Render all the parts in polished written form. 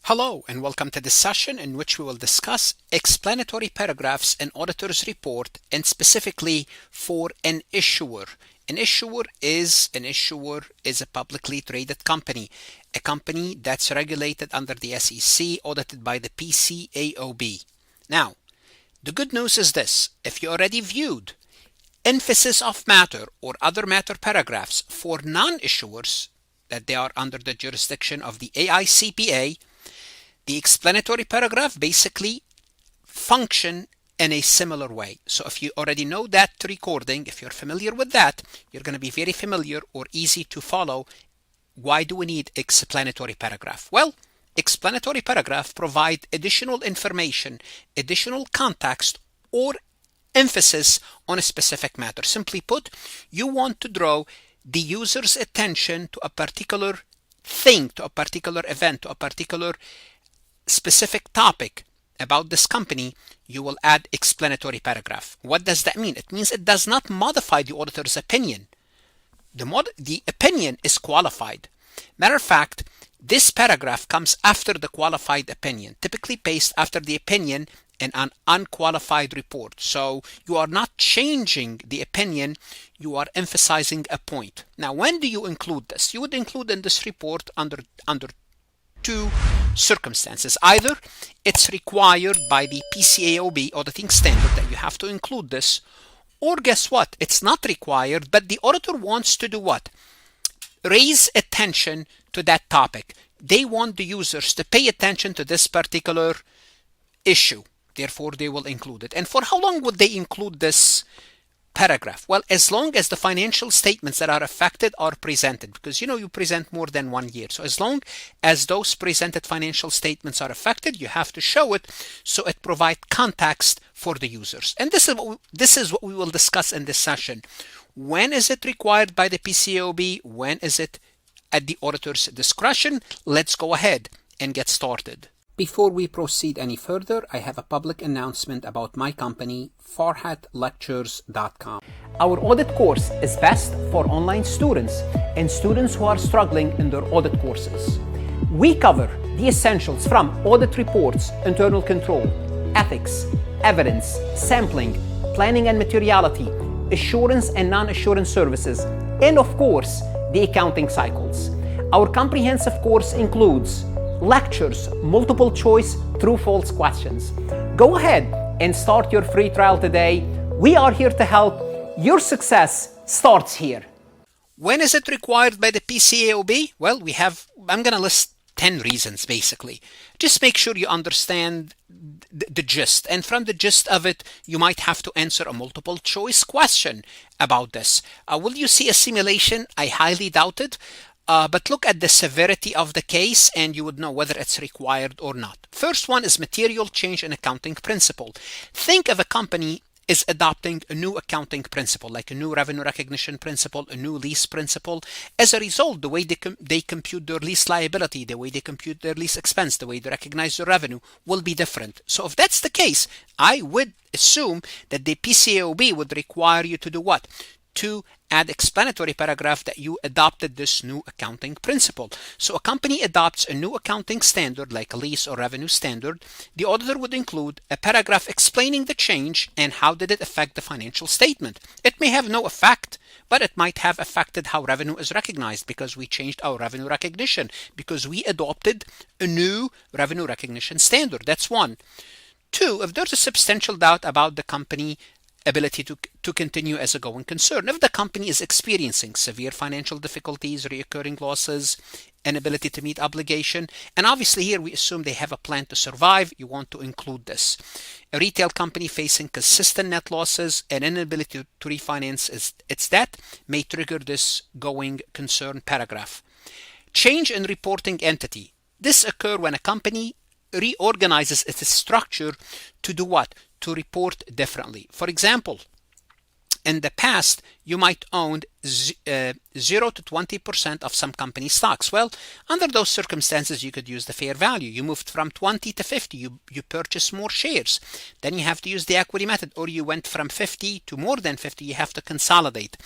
Hello and welcome to this session in which we will discuss explanatory paragraphs in auditor's report, and specifically for an issuer. An issuer is a publicly traded company, a company that's regulated under the SEC, audited by the PCAOB. Now, the good news is this: if you already viewed emphasis of matter or other matter paragraphs for non-issuers, that they are under the jurisdiction of the AICPA, the explanatory paragraph basically function in a similar way. So if you already know that recording, if you're familiar with that, you're going to be very familiar or easy to follow. Why do we need explanatory paragraph? Well, explanatory paragraph provide additional information, additional context, or emphasis on a specific matter. Simply put, you want to draw the user's attention to a particular thing, to a particular event, to a particular specific topic about this company. You will add explanatory paragraph. What does that mean? It means it does not modify the auditor's opinion. The opinion is qualified. Matter of fact, this paragraph comes after the qualified opinion, typically placed after the opinion in an unqualified report. So you are not changing the opinion, you are emphasizing a point. Now, when do you include this? You would include in this report under two circumstances. Either it's required by the PCAOB auditing standard that you have to include this, or guess what? It's not required, but the auditor wants to do what? Raise attention to that topic. They want the users to pay attention to this particular issue. Therefore, they will include it. And for how long would they include this paragraph? Well, as long as the financial statements that are affected are presented, because you present more than 1 year. So as long as those presented financial statements are affected, you have to show it, so it provides context for the users. And this is what we will discuss in this session. When is it required by the PCAOB? When is it at the auditor's discretion? Let's go ahead and get started. Before we proceed any further, I have a public announcement about my company, FarhatLectures.com. Our audit course is best for online students and students who are struggling in their audit courses. We cover the essentials from audit reports, internal control, ethics, evidence, sampling, planning and materiality, assurance and non-assurance services, and of course, the accounting cycles. Our comprehensive course includes lectures, multiple choice, true-false questions. Go ahead and start your free trial today. We are here to help. Your success starts here. When is it required by the PCAOB? Well, I'm going to list 10 reasons basically. Just make sure you understand the gist. And from the gist of it, you might have to answer a multiple choice question about this. Will you see a simulation? I highly doubt it. But look at the severity of the case and you would know whether it's required or not. First one is material change in accounting principle. Think of a company is adopting a new accounting principle, like a new revenue recognition principle, a new lease principle. As a result, the way they compute their lease liability, the way they compute their lease expense, the way they recognize their revenue will be different. So if that's the case, I would assume that the PCAOB would require you to do what? To add explanatory paragraph that you adopted this new accounting principle. So a company adopts a new accounting standard like a lease or revenue standard. The auditor would include a paragraph explaining the change and how did it affect the financial statement. It may have no effect, but it might have affected how revenue is recognized because we changed our revenue recognition, because we adopted a new revenue recognition standard. That's one. Two, if there's a substantial doubt about the company ability to continue as a going concern. If the company is experiencing severe financial difficulties, recurring losses, inability to meet obligation, and obviously here we assume they have a plan to survive, you want to include this. A retail company facing consistent net losses and inability to refinance its debt may trigger this going concern paragraph. Change in reporting entity. This occurs when a company reorganizes its structure to do what? To report differently. For example, in the past, you might own 0 to 20% of some company stocks. Well, under those circumstances, you could use the fair value. You moved from 20 to 50. You purchased more shares. Then you have to use the equity method, or you went from 50 to more than 50. You have to consolidate.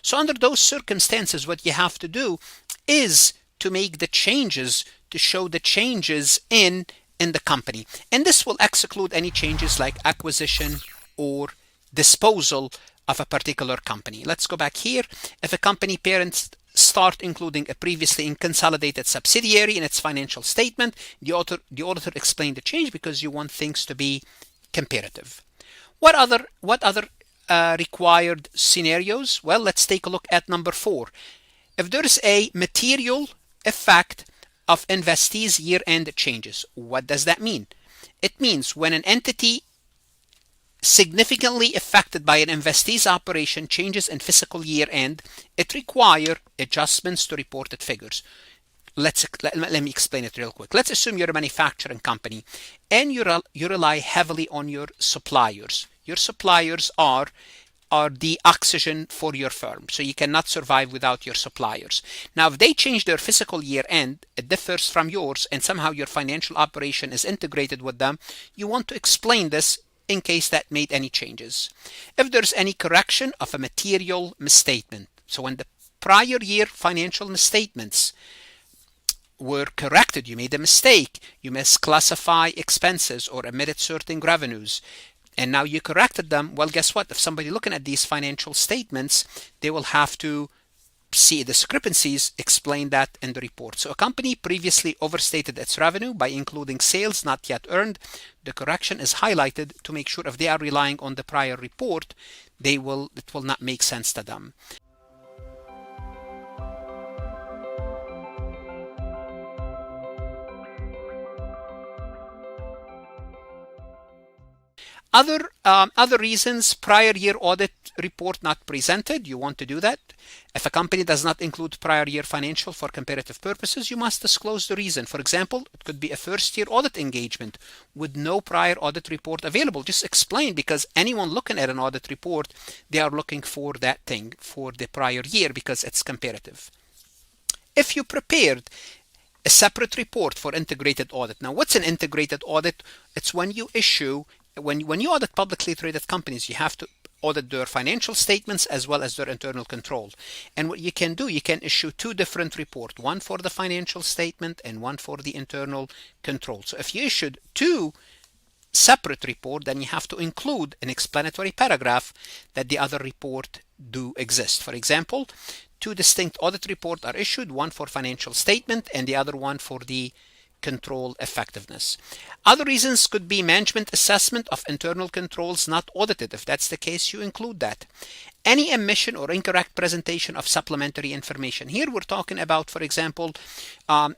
So under those circumstances, what you have to do is to make the changes to show the changes in the company. And this will exclude any changes like acquisition or disposal of a particular company. Let's go back here. If a company parents start including a previously consolidated subsidiary in its financial statement, the auditor explained the change because you want things to be comparative. What other required scenarios? Well, let's take a look at number 4. If there is a material effect of investees' year-end changes, what does that mean? It means when an entity significantly affected by an investee's operation changes in fiscal year end, it requires adjustments to reported figures. Let me explain it real quick. Let's assume you're a manufacturing company and you rely heavily on your suppliers. Your suppliers are the oxygen for your firm, so you cannot survive without your suppliers. Now, if they change their fiscal year end, it differs from yours, and somehow your financial operation is integrated with them, you want to explain this in case that made any changes. If there's any correction of a material misstatement, so when the prior year financial misstatements were corrected, you made a mistake, you misclassify expenses or omitted certain revenues, and now you corrected them, well, guess what? If somebody looking at these financial statements, they will have to see discrepancies, explain that in the report. So a company previously overstated its revenue by including sales not yet earned. The correction is highlighted to make sure if they are relying on the prior report, it will not make sense to them. Other reasons: prior year audit report not presented. You want to do that. If a company does not include prior year financial for comparative purposes, you must disclose the reason. For example, it could be a first year audit engagement with no prior audit report available. Just explain, because anyone looking at an audit report, they are looking for that thing for the prior year because it's comparative. If you prepared a separate report for integrated audit. Now, what's an integrated audit? It's when you issue when you audit publicly traded companies, you have to audit their financial statements as well as their internal control. And what you can do, you can issue 2 different reports, one for the financial statement and one for the internal control. So if you issued 2 separate reports, then you have to include an explanatory paragraph that the other report do exist. For example, 2 distinct audit reports are issued, one for financial statement and the other one for the control effectiveness. Other reasons could be management assessment of internal controls not audited. If that's the case, you include that. Any omission or incorrect presentation of supplementary information. Here we're talking about, for example,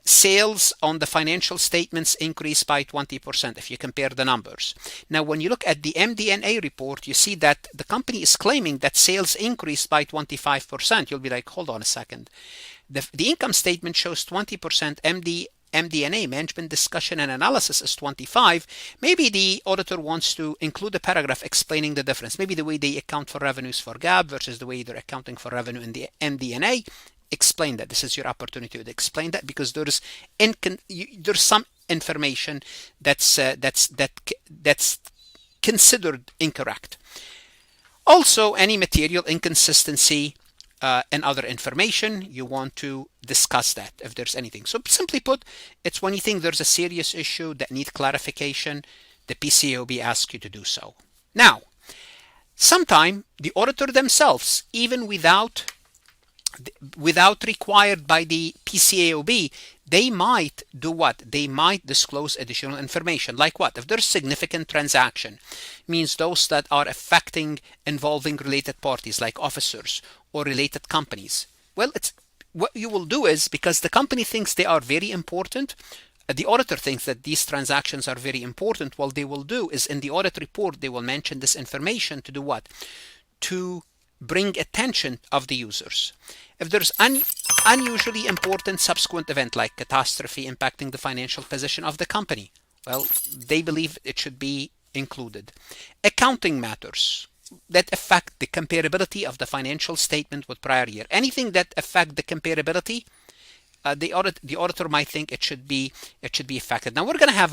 sales on the financial statements increased by 20% if you compare the numbers. Now, when you look at the MD&A report, you see that the company is claiming that sales increased by 25%. You'll be like, hold on a second. The income statement shows 20%, MD&A, management discussion and analysis, is 25. Maybe the auditor wants to include a paragraph explaining the difference. Maybe the way they account for revenues for GAAP versus the way they're accounting for revenue in the MD&A. Explain that. This is your opportunity to explain that, because there's some information that's considered incorrect. Also, any material inconsistency and other information, you want to discuss that if there's anything. So simply put, it's when you think there's a serious issue that needs clarification, the PCAOB asks you to do so. Now, sometimes the auditor themselves, even without required by the PCAOB, they might do what? They might disclose additional information. Like what? If there's significant transaction, means those that are involving related parties like officers or related companies. Well, it's what you will do is, because the company thinks they are very important, the auditor thinks that these transactions are very important, what they will do is in the audit report, they will mention this information to do what? To bring attention of the users. If there's unusually important subsequent event like catastrophe impacting the financial position of the company, well, they believe it should be included. Accounting matters that affect the comparability of the financial statement with prior year. Anything that affect the comparability, the auditor might think it should be affected. Now I'm going to have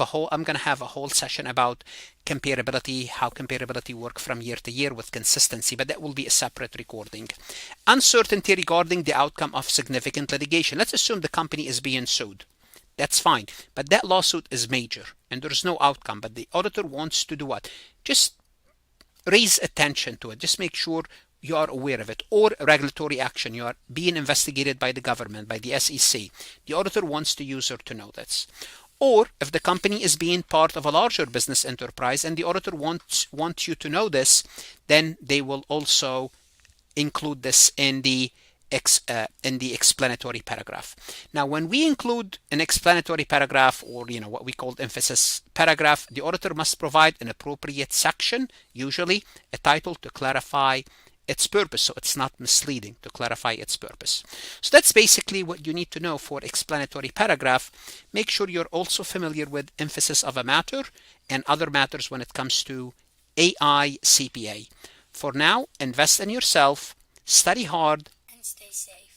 a whole session about comparability, how comparability work from year to year with consistency, but that will be a separate recording. Uncertainty regarding the outcome of significant litigation. Let's assume the company is being sued. That's fine. But that lawsuit is major and there's no outcome. But the auditor wants to do what? Just raise attention to it. Just make sure you are aware of it. Or regulatory action. You are being investigated by the government, by the SEC. The auditor wants the user to know this. Or if the company is being part of a larger business enterprise and the auditor wants you to know this, then they will also include this in the explanatory paragraph. Now, when we include an explanatory paragraph, or what we call emphasis paragraph, the auditor must provide an appropriate section, usually a title, to clarify its purpose, so it's not misleading, to clarify its purpose. So that's basically what you need to know for explanatory paragraph. Make sure you're also familiar with emphasis of a matter and other matters when it comes to AI CPA. For now, invest in yourself, study hard, and stay safe.